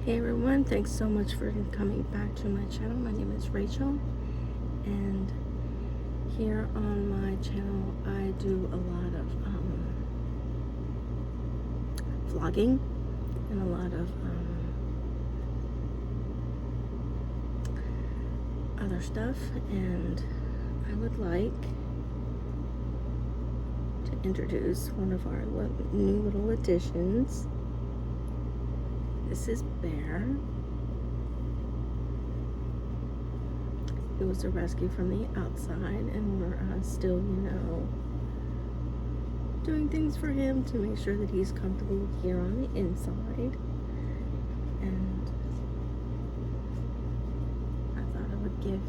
Hey everyone, thanks so much for coming back to my channel. My name is Rachel, and here on my channel I do a lot of vlogging and a lot of other stuff, and I would like to introduce one of our new little additions. This is Bear. It was a rescue from the outside, and we're still, doing things for him to make sure that he's comfortable here on the inside. And I thought I would give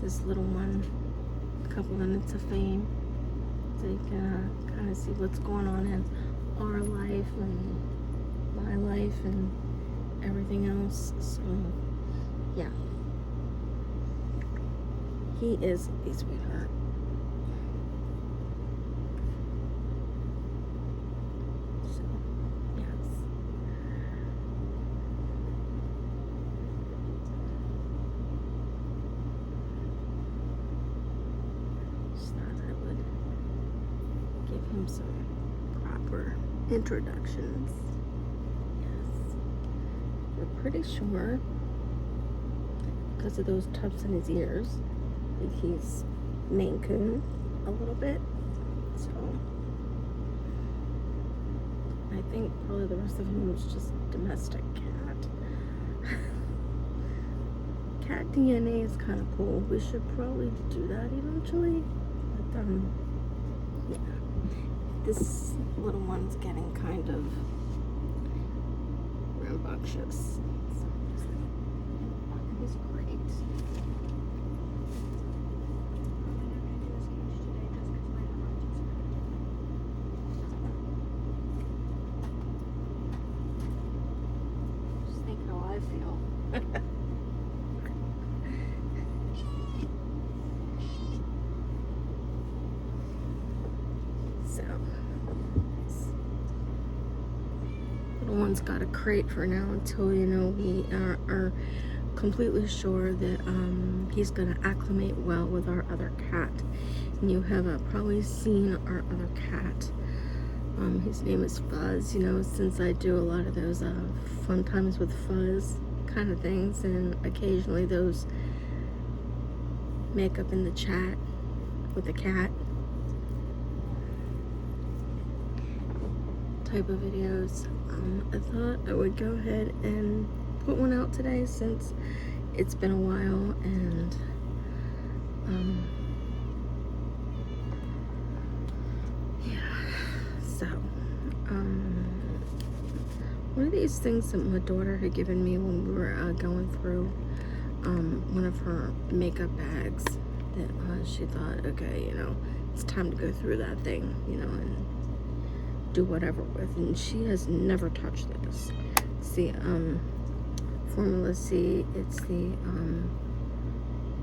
this little one a couple minutes of fame so you can kind of see what's going on in our life and my life and everything else. So yeah, he is a sweetheart. So yes, just thought I would give him some proper introductions. We're pretty sure, because of those tufts in his ears, that he's Maine Coon a little bit. So I think probably the rest of him is just domestic cat. Cat DNA is kind of cool. We should probably do that eventually. But yeah, this little one's getting kind of rambunctious. So just he's great. Just think how I feel. So little one's got a crate for now until we are completely sure that he's gonna acclimate well with our other cat. And you have probably seen our other cat. His name is Fuzz. Since I do a lot of those fun times with Fuzz kind of things, and occasionally those makeup in the chat with the cat type of videos, I thought I would go ahead and put one out today since it's been a while. And yeah, so one of these things that my daughter had given me when we were going through one of her makeup bags, that she thought, okay, it's time to go through that thing, and do whatever with, and she has never touched this. It's the Formula C. It's the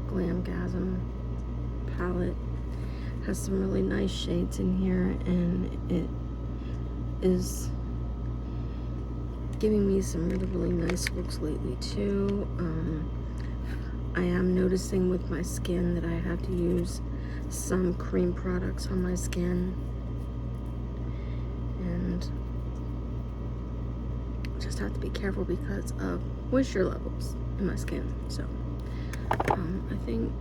Glamgasm palette. Has some really nice shades in here, and it is giving me some really nice looks lately too. I am noticing with my skin that I have to use some cream products on my skin, and just have to be careful because of moisture levels in my skin. So I think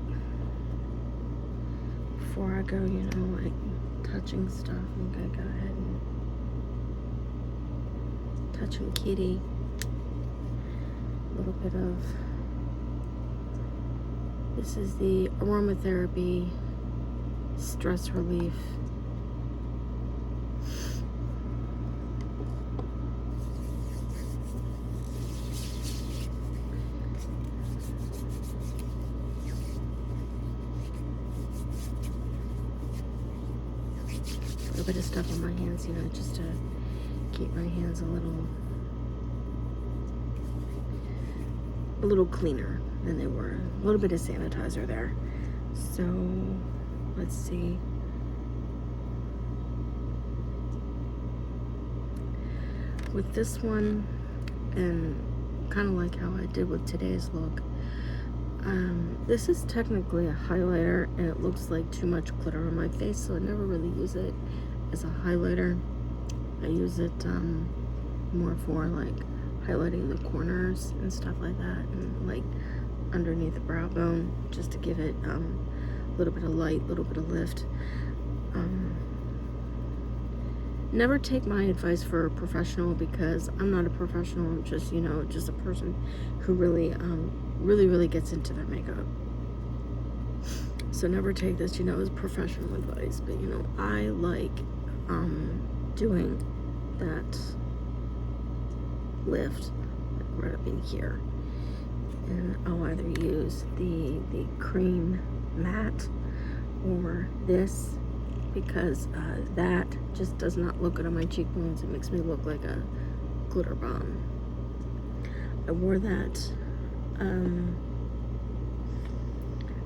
before I go, like touching stuff, I'm gonna go ahead and touching Kitty. A little bit of, this is the Aromatherapy Stress Relief. A little bit of stuff on my hands, just to keep my hands a little cleaner than they were. A little bit of sanitizer there. So let's see. With this one, and kind of like how I did with today's look. This is technically a highlighter, and it looks like too much glitter on my face, so I never really use it as a highlighter. I use it more for like highlighting the corners and stuff like that, and like underneath the brow bone, just to give it a little bit of light, a little bit of lift. Never take my advice for a professional, because I'm not a professional. I'm just, you know, just a person who really really gets into their makeup. So never take this, you know, as professional advice. But you know, I like doing that lift like right up in here, and I'll either use the cream matte or this, because that just does not look good on my cheekbones. It makes me look like a glitter bomb. I wore that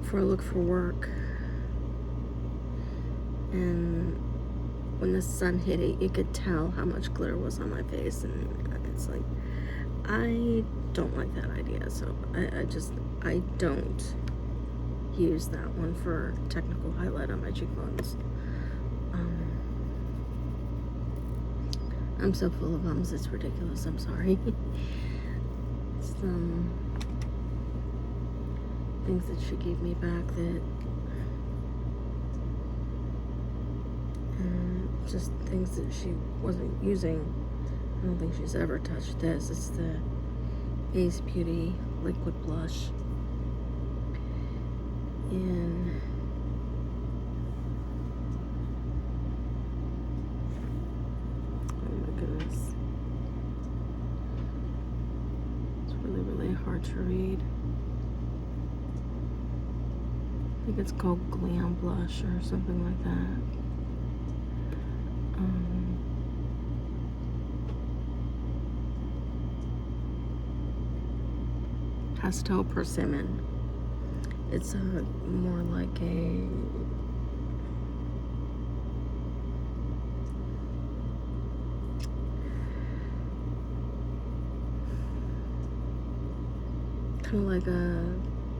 for a look for work, and when the sun hit it, you could tell how much glitter was on my face, and it's like, I don't like that idea, so I don't use that one for technical highlight on my cheekbones. I'm so full of ums, it's ridiculous. I'm sorry. Some things that she gave me back that, just things that she wasn't using. I don't think she's ever touched this. It's the Ace Beauty liquid blush in hard to read. I think it's called Glam Blush or something like that. Pastel Persimmon. It's more like a kind of like a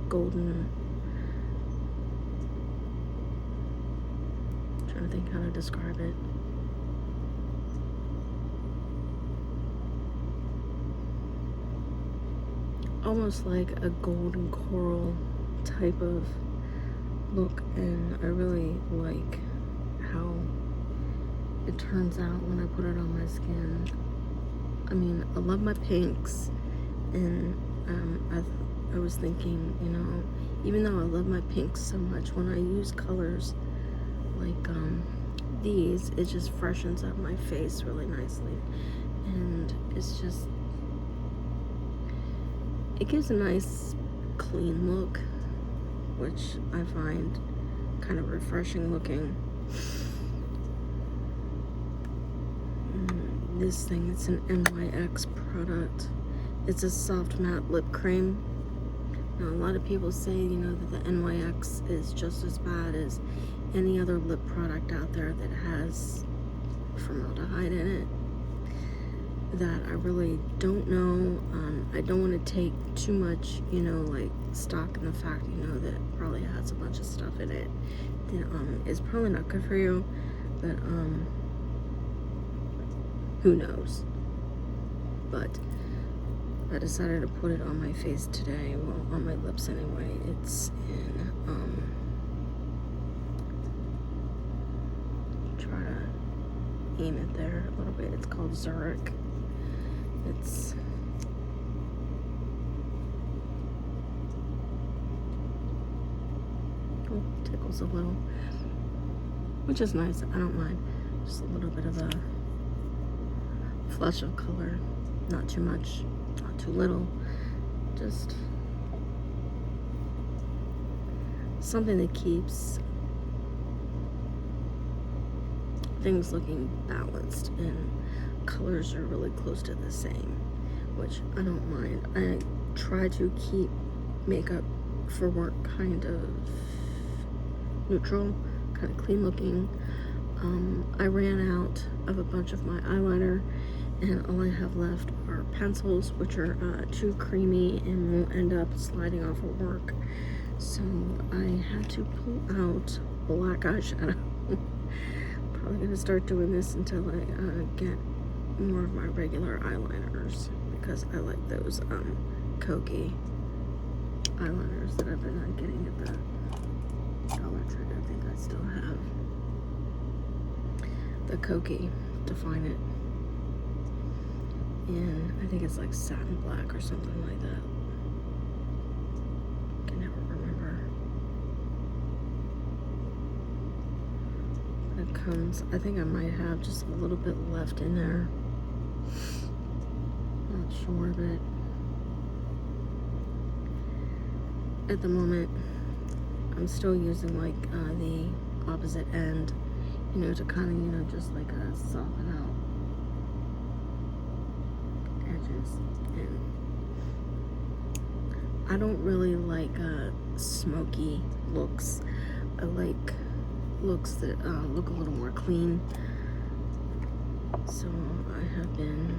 golden, I'm trying to think how to describe it. Almost like a golden coral type of look, and I really like how it turns out when I put it on my skin. I mean, I love my pinks, and I was thinking, you know, even though I love my pinks so much, when I use colors like these, it just freshens up my face really nicely, and it's just, it gives a nice clean look, which I find kind of refreshing looking. This thing, it's an NYX product. It's a soft matte lip cream. Now, a lot of people say, you know, that the NYX is just as bad as any other lip product out there that has formaldehyde in it. That I really don't know. I don't want to take too much, you know, like stock in the fact, you know, that it probably has a bunch of stuff in it that is probably not good for you, but who knows. But I decided to put it on my face today, well, on my lips anyway. It's in try to aim it there a little bit. It's called Zurich. It's tickles a little, which is nice. I don't mind. Just a little bit of a flush of color, not too much, not too little, just something that keeps things looking balanced, and colors are really close to the same, which I don't mind. I try to keep makeup for work kind of neutral, kind of clean looking. I ran out of a bunch of my eyeliner, And all I have left are pencils, which are too creamy and won't end up sliding off at work. So I had to pull out black eyeshadow. Probably gonna start doing this until I get more of my regular eyeliners, because I like those Kokie eyeliners that I've been getting at the Dollar Tree. I think I still have the Kokie Define-It, and I think it's like satin black or something like that. I can never remember. It comes, I think I might have just a little bit left in there. Not sure, but at the moment I'm still using like the opposite end, you know, to kind of, you know, just like soften out edges. And I don't really like smoky looks. I like looks that look a little more clean. So I have been,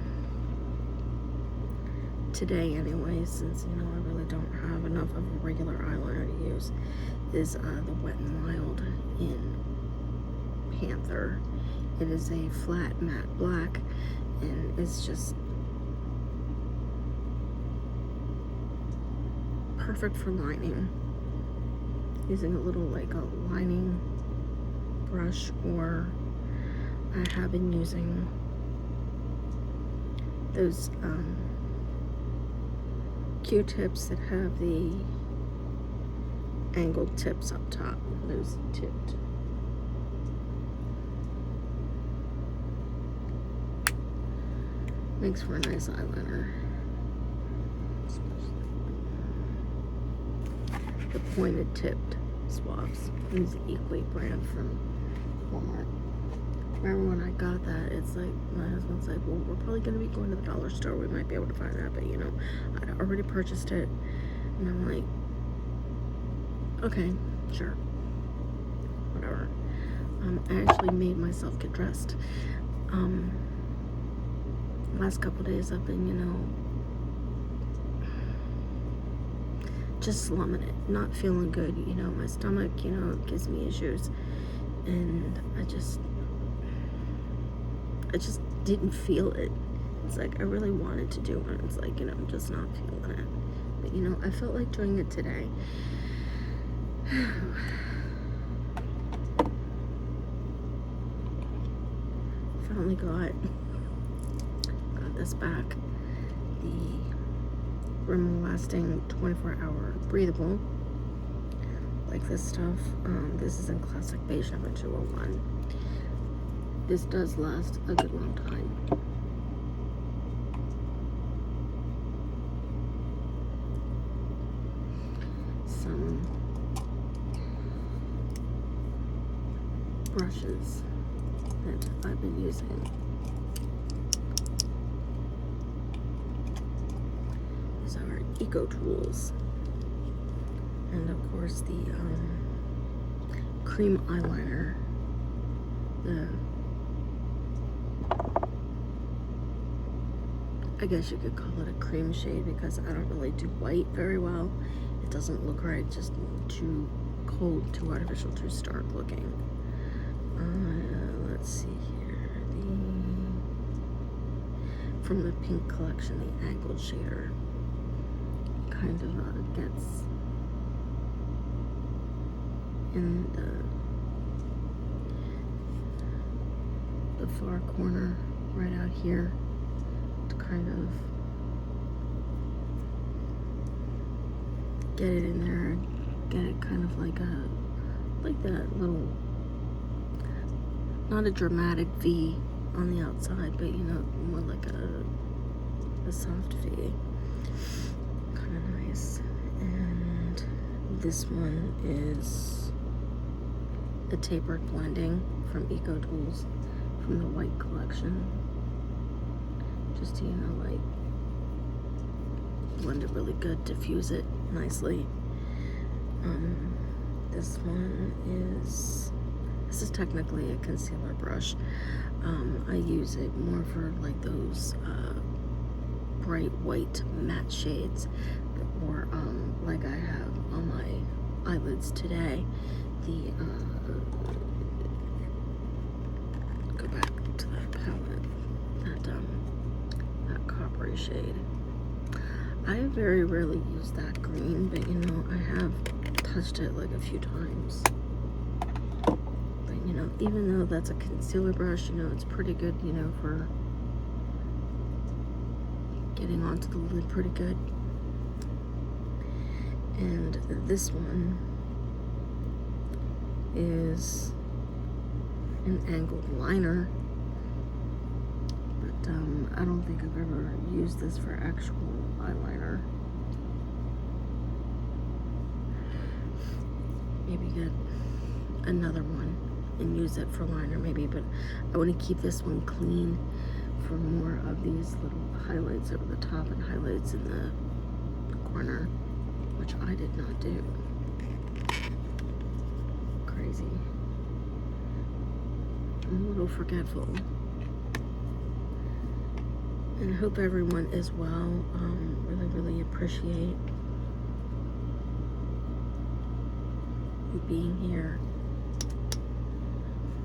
today anyway, since, you know, I really don't have enough of a regular eyeliner to use, is the Wet n Wild in Panther. It is a flat matte black, and it's just perfect for lining. Using a little like a lining brush, or I have been using those Q-tips that have the angled tips up top. Those tipped. Makes for a nice eyeliner. The pointed tipped swabs. This is the Equate brand from Walmart. Remember when I got that, it's like, my husband's like, well, we're probably going to be going to the dollar store. We might be able to find that, but you know, I'd already purchased it. And I'm like, okay, sure. Whatever. I actually made myself get dressed. Last couple days I've been, you know, just slumming it, not feeling good, you know, my stomach, you know, gives me issues, and I just didn't feel it. It's like I really wanted to do it, it's like, you know, I'm just not feeling it, but you know, I felt like doing it today. Finally got this back, the Rimmel Lasting 24-hour breathable, like this stuff. This is in classic beige number 201. This does last a good long time. Some brushes that I've been using. These are Eco Tools, and of course the cream eyeliner, I guess you could call it a cream shade, because I don't really do white very well. It doesn't look right, just too cold, too artificial, too stark looking. Let's see here, from the Pink collection, the Angled Shader kind of gets in the far corner right out here to kind of get it in there, get it kind of like that little, not a dramatic V on the outside, but you know, more like a soft V. Kind of nice. And this one is a tapered blending from Eco Tools from the white collection. Just to, you know, like blend it really good, diffuse it nicely. This one is This is technically a concealer brush. I use it more for like those bright white matte shades, or like I have on my eyelids today. The go back to that palette, that coppery shade. I very rarely use that green, but you know, I have touched it like a few times. But you know, even though that's a concealer brush, you know, it's pretty good, you know, for getting onto the lid pretty good. And this one is an angled liner, but I don't think I've ever used this for actual eyeliner. Maybe get another one and use it for liner maybe, but I want to keep this one clean for more of these little highlights over the top and highlights in the corner, which I did not do. Crazy. I'm a little forgetful. And I hope everyone is well. Really appreciate you being here.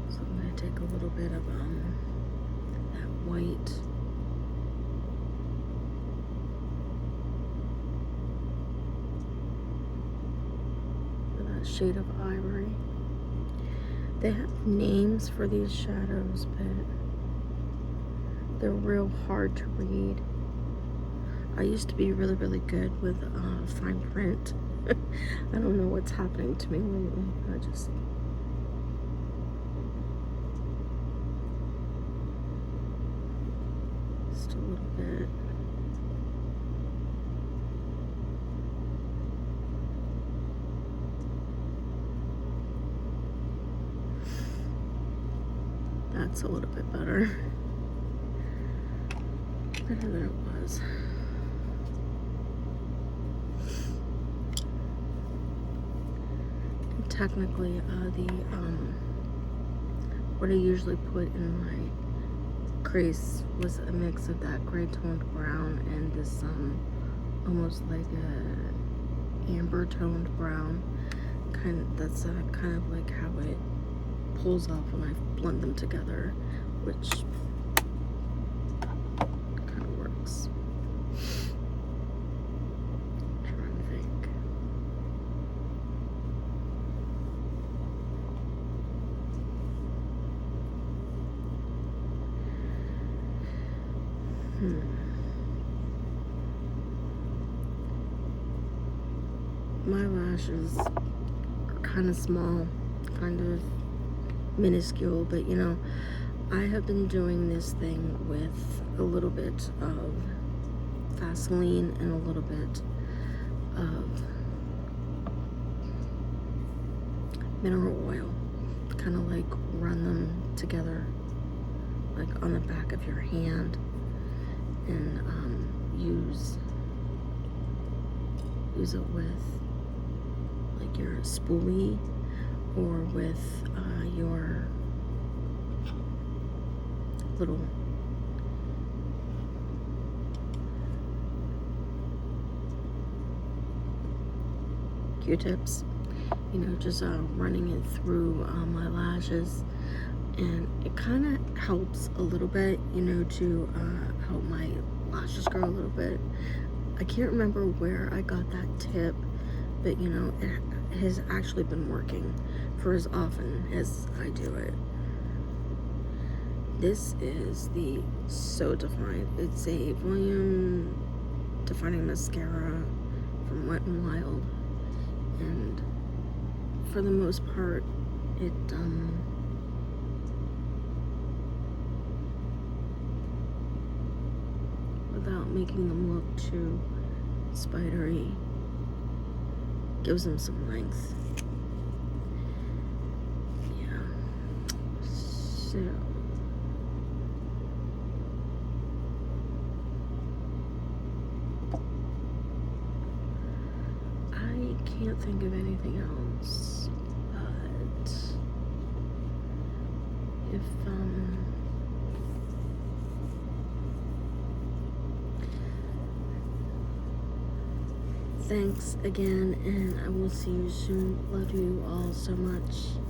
So I'm going to take a little bit of that white. That shade of ivory. They have names for these shadows, but they're real hard to read. I used to be really good with fine print. I don't know what's happening to me lately. I just a little bit. That's a little bit better than it was. And technically, what I usually put in my crease was a mix of that gray toned brown and this almost like a amber toned brown. That's kind of like how it pulls off when I blend them together, which kind of works. I'm trying to think. My lashes are kind of small, kind of minuscule, but you know, I have been doing this thing with a little bit of Vaseline and a little bit of mineral oil, kind of like run them together like on the back of your hand, and use it with like your spoolie or with your little Q-tips, you know, just running it through my lashes, and it kind of helps a little bit, you know, to help my lashes grow a little bit. I can't remember where I got that tip, but you know, it has actually been working for as often as I do it. This is the So Defined. It's a volume defining mascara from Wet n Wild, and for the most part, it without making them look too spidery, gives them some length. Yeah. So I can't think of anything else, but thanks again, and I will see you soon. Love you all so much.